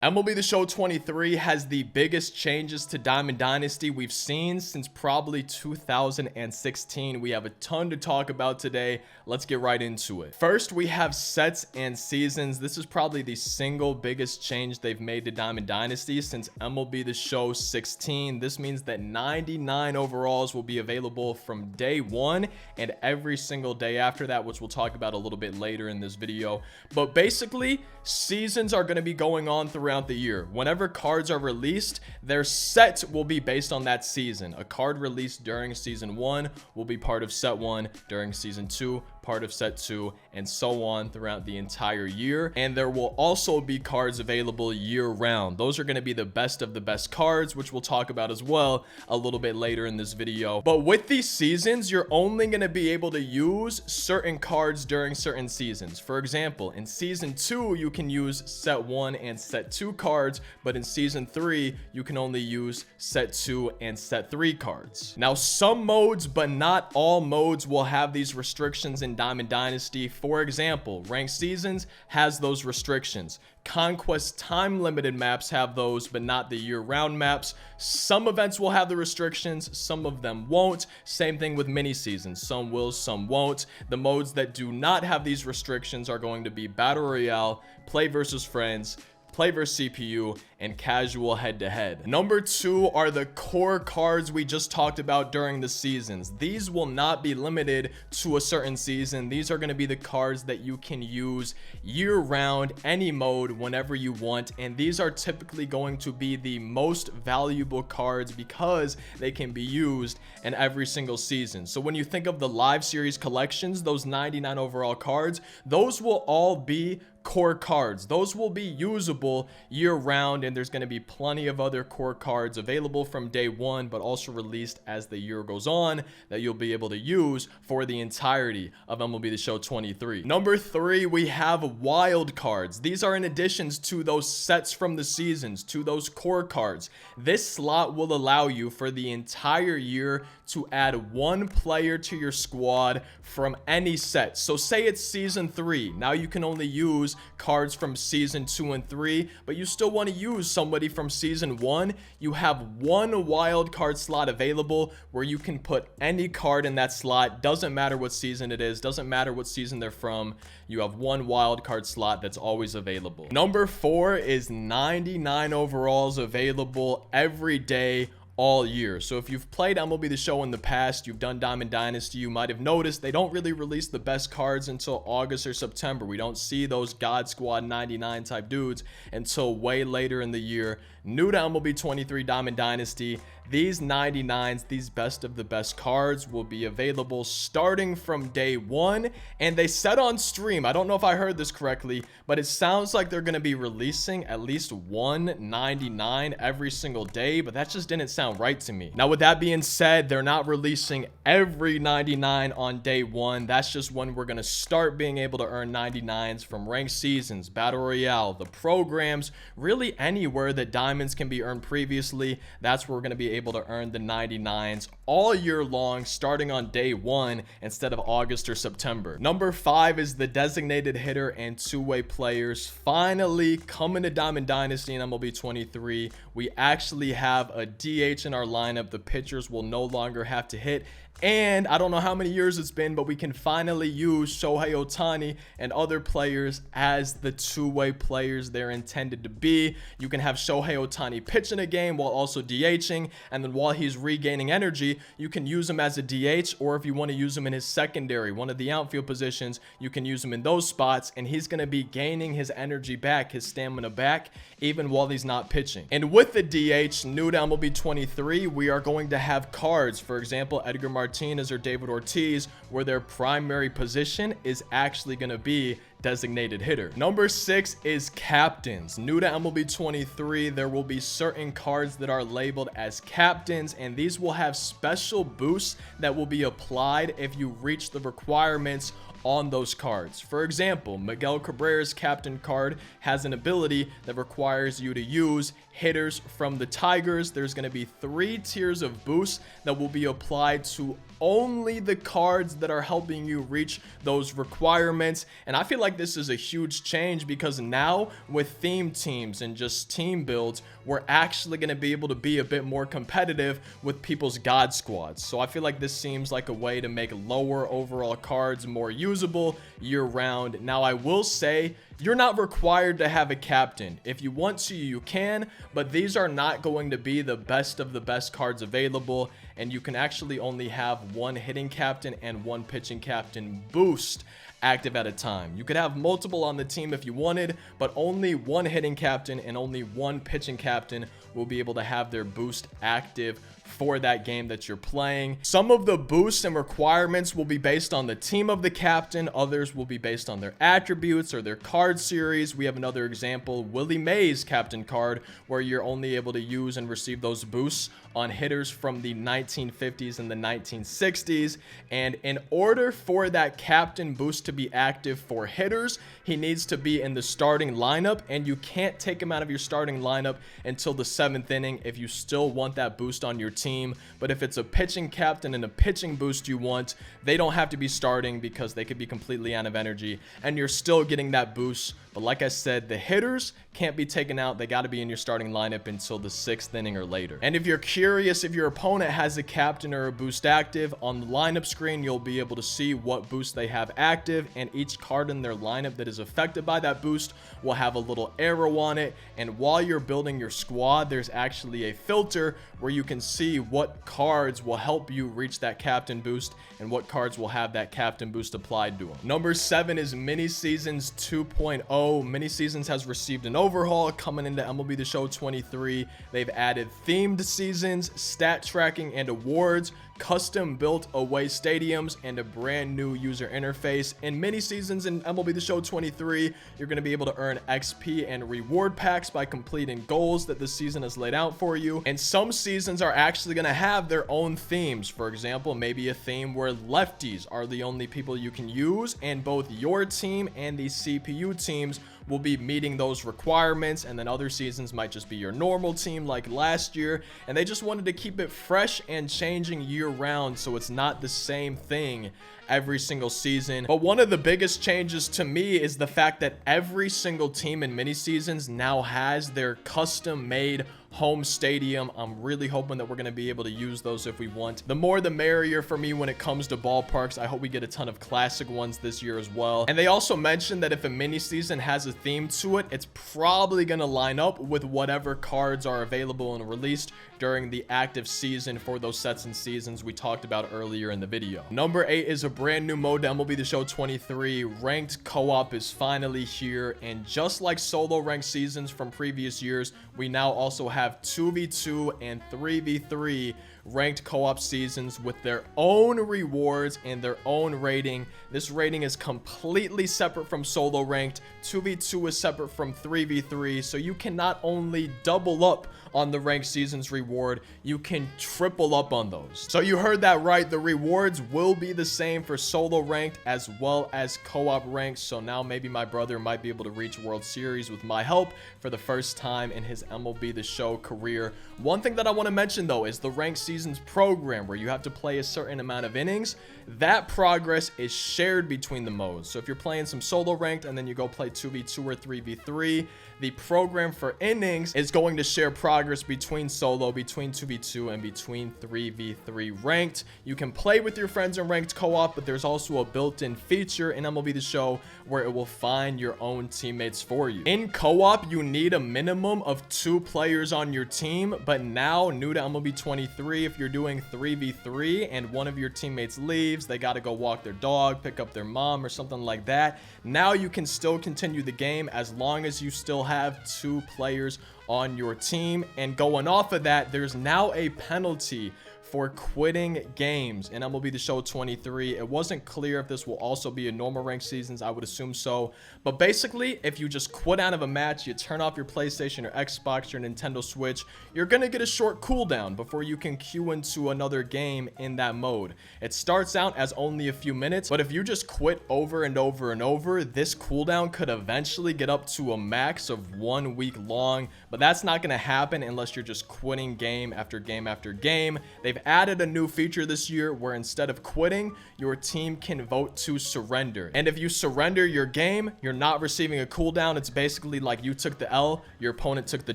MLB The Show 23 has the biggest changes to Diamond Dynasty we've seen since probably 2016. We have a ton to talk about today. Let's get right into it. First, we have sets and seasons. This is probably the single biggest change they've made to Diamond Dynasty since MLB The Show 16. This means that 99 overalls will be available from day one and every single day after that, which we'll talk about a little bit later in this video. But basically, seasons are going to be going on throughout the year. Whenever cards are released, their set will be based on that season. A card released during season 1 will be part of set 1, during season 2 part of set 2, and so on throughout the entire year. And there will also be cards available year round. Those are going to be the best of the best cards, which we'll talk about as well a little bit later in this video. But with these seasons, you're only going to be able to use certain cards during certain seasons. For example, in season 2 you can use set 1 and set 2 cards, but in season 3 you can only use set 2 and set 3 cards. Now, some modes, but not all modes, will have these restrictions in Diamond Dynasty. For example, ranked seasons has those restrictions. Conquest time limited maps have those, but not the year-round maps. Some events will have the restrictions, some of them won't. Same thing with mini seasons. Some will, some won't. The modes that do not have these restrictions are going to be Battle Royale, Play versus Friends, Play versus CPU, and casual head-to-head. Number 2 are the core cards we just talked about during the seasons. These will not be limited to a certain season. These are going to be the cards that you can use year-round, any mode, whenever you want, and these are typically going to be the most valuable cards because they can be used in every single season. So when you think of the live series collections, those 99 overall cards, those will all be core cards. Those will be usable year round, and there's going to be plenty of other core cards available from day one, but also released as the year goes on that you'll be able to use for the entirety of MLB The Show 23. Number 3, we have wild cards. These are in additions to those sets from the seasons, to those core cards. This slot will allow you for the entire year to add one player to your squad from any set. So say it's season 3. Now you can only use cards from season 2 and 3, but you still want to use somebody from season 1. You have one wild card slot available where you can put any card in that slot. Doesn't matter what season it is, doesn't matter what season they're from. You have one wild card slot that's always available. Number 4 is 99 overalls available every day, all year. So if you've played MLB The Show in the past, you've done Diamond Dynasty, you might have noticed they don't really release the best cards until August or September. We don't see those God Squad 99 type dudes until way later in the year. New to MLB 23 Diamond Dynasty, these 99s, these best of the best cards will be available starting from day 1, and they said on stream, I don't know if I heard this correctly, but it sounds like they're going to be releasing at least one 99 every single day, but that just didn't sound right to me. Now, with that being said, they're not releasing every 99 on day 1. That's just when we're going to start being able to earn 99s from ranked seasons, Battle Royale, the programs, really anywhere that diamonds can be earned previously. That's where we're going to be able to earn the 99s all year long, starting on day 1 instead of August or September. Number 5 is the designated hitter and two-way players. Finally coming to Diamond Dynasty in MLB 23. We actually have a DH in our lineup. The pitchers will no longer have to hit, and I don't know how many years it's been, but we can finally use Shohei Ohtani and other players as the two-way players they're intended to be. You can have Shohei Ohtani pitch in a game while also DHing, and then while he's regaining energy, you can use him as a DH, or if you want to use him in his secondary, one of the outfield positions, you can use him in those spots, and he's going to be gaining his energy back, his stamina back, even while he's not pitching. And with the DH, new to MLB 23, we are going to have cards. For example, Edgar Martinez or David Ortiz, where their primary position is actually going to be designated hitter. Number 6 is captains. New to MLB 23, there will be certain cards that are labeled as captains, and these will have special boosts that will be applied if you reach the requirements on those cards. For example, Miguel Cabrera's captain card has an ability that requires you to use hitters from the Tigers. There's going to be 3 tiers of boosts that will be applied to only the cards that are helping you reach those requirements. And I feel like this is a huge change because now with theme teams and just team builds, we're actually going to be able to be a bit more competitive with people's god squads. So I feel like this seems like a way to make lower overall cards more usable year round. Now I will say you're not required to have a captain. If you want to, you can, but these are not going to be the best of the best cards available, and you can actually only have one hitting captain and one pitching captain boost active at a time. You could have multiple on the team if you wanted, but only one hitting captain and only one pitching captain will be able to have their boost active for that game that you're playing. Some of the boosts and requirements will be based on the team of the captain. Others will be based on their attributes or their card series. We have another example, Willie Mays captain card, where you're only able to use and receive those boosts on hitters from the 1950s and the 1960s. And in order for that captain boost to be active for hitters, he needs to be in the starting lineup, and you can't take him out of your starting lineup until the 7th inning if you still want that boost on your team. But if it's a pitching captain and a pitching boost you want, they don't have to be starting because they could be completely out of energy and you're still getting that boost. But like I said, the hitters can't be taken out. They got to be in your starting lineup until the 6th inning or later. And if you're curious if your opponent has a captain or a boost active, on the lineup screen you'll be able to see what boost they have active, and each card in their lineup that is affected by that boost will have a little arrow on it. And while you're building your squad, there's actually a filter where you can see what cards will help you reach that captain boost and what cards will have that captain boost applied to them. Number 7 is Mini Seasons 2.0. Mini Seasons has received an overhaul coming into MLB The Show 23. They've added themed seasons, stat tracking and awards, custom built away stadiums, and a brand new user interface. In mini seasons in MLB The Show 23, you're going to be able to earn XP and reward packs by completing goals that the season has laid out for you. And some seasons are actually going to have their own themes. For example, maybe a theme where lefties are the only people you can use, and both your team and the CPU teams will be meeting those requirements. And then other seasons might just be your normal team like last year, and they just wanted to keep it fresh and changing year round so it's not the same thing every single season. But one of the biggest changes to me is the fact that every single team in mini seasons now has their custom made home stadium. I'm really hoping that we're going to be able to use those if we want. The more the merrier for me when it comes to ballparks. I hope we get a ton of classic ones this year as well. And they also mentioned that if a mini season has a theme to it, it's probably going to line up with whatever cards are available and released during the active season for those sets and seasons we talked about earlier in the video. Number 8 is a brand new mode to MLB The Show 23. Ranked co-op is finally here, and just like solo ranked seasons from previous years, we now also have 2v2 and 3v3 ranked co-op seasons with their own rewards and their own rating. This rating is completely separate from solo ranked. 2v2 is separate from 3v3, so you can not only double up on the ranked seasons reward, you can triple up on those. So you heard that right, the rewards will be the same for solo ranked as well as co-op ranked. So now maybe my brother might be able to reach World Series with my help for the first time in his MLB The Show career. One thing that I want to mention though is the ranked seasons program, where you have to play a certain amount of innings. That progress is shared between the modes. So if you're playing some solo ranked and then you go play 2v2 or 3v3, the program for innings is going to share progress between solo, between 2v2, and between 3v3 ranked. You can play with your friends in ranked co-op, but there's also a built-in feature in MLB The Show where it will find your own teammates for you. In co-op, you need a minimum of 2 players on your team, but now, new to MLB 23, if you're doing 3v3 and one of your teammates leaves, they got to go walk their dog, pick up their mom, or something like that, now you can still continue the game as long as you still have 2 players on your team. And going off of that, there's now a penalty for quitting games in MLB The Show 23. It wasn't clear if this will also be in normal ranked seasons. I would assume so. But basically, if you just quit out of a match, you turn off your PlayStation or Xbox or Nintendo Switch, you're going to get a short cooldown before you can queue into another game in that mode. It starts out as only a few minutes, but if you just quit over and over and over, this cooldown could eventually get up to a max of 1 week long. But that's not going to happen unless you're just quitting game after game after game. They've added a new feature this year where instead of quitting, your team can vote to surrender. And if you surrender your game, you're not receiving a cooldown. It's basically like you took the L, your opponent took the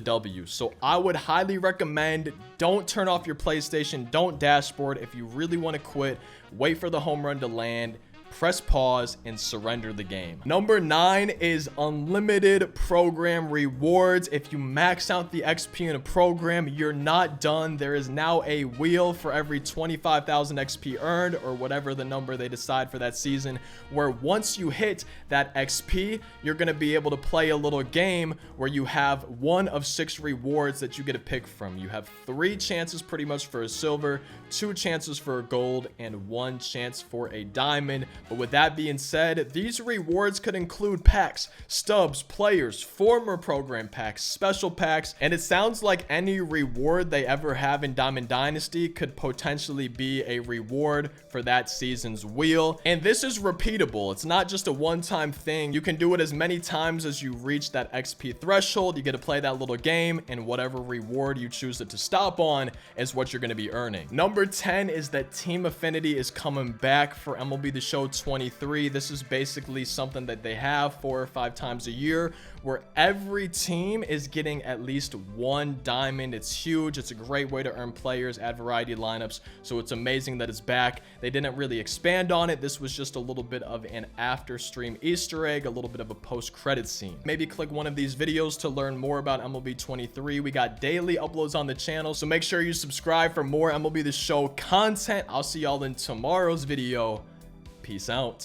W. So I would highly recommend, don't turn off your PlayStation, don't dashboard. If you really want to quit, wait for the home run to land, press pause, and surrender the game. Number 9 is unlimited program rewards. If you max out the XP in a program, you're not done. There is now a wheel for every 25,000 XP earned, or whatever the number they decide for that season, where once you hit that XP, you're going to be able to play a little game where you have one of 6 rewards that you get to pick from. You have 3 chances pretty much for a silver, 2 chances for a gold, and 1 chance for a diamond. But with that being said, these rewards could include packs, stubs, players, former program packs, special packs, and it sounds like any reward they ever have in Diamond Dynasty could potentially be a reward for that season's wheel. And this is repeatable. It's not just a one-time thing. You can do it as many times as you reach that XP threshold. You get to play that little game, and whatever reward you choose it to stop on is what you're going to be earning. Number 10 is that Team Affinity is coming back for MLB The Show 23. This is basically something that they have 4 or 5 times a year, where every team is getting at least 1 diamond. It's huge. It's a great way to earn players, add variety lineups. So it's amazing that it's back. They didn't really expand on it. This was just a little bit of an after stream Easter egg, a little bit of a post-credit scene. Maybe click one of these videos to learn more about MLB 23. We got daily uploads on the channel, so make sure you subscribe for more MLB The Show content. I'll see y'all in tomorrow's video. Peace out.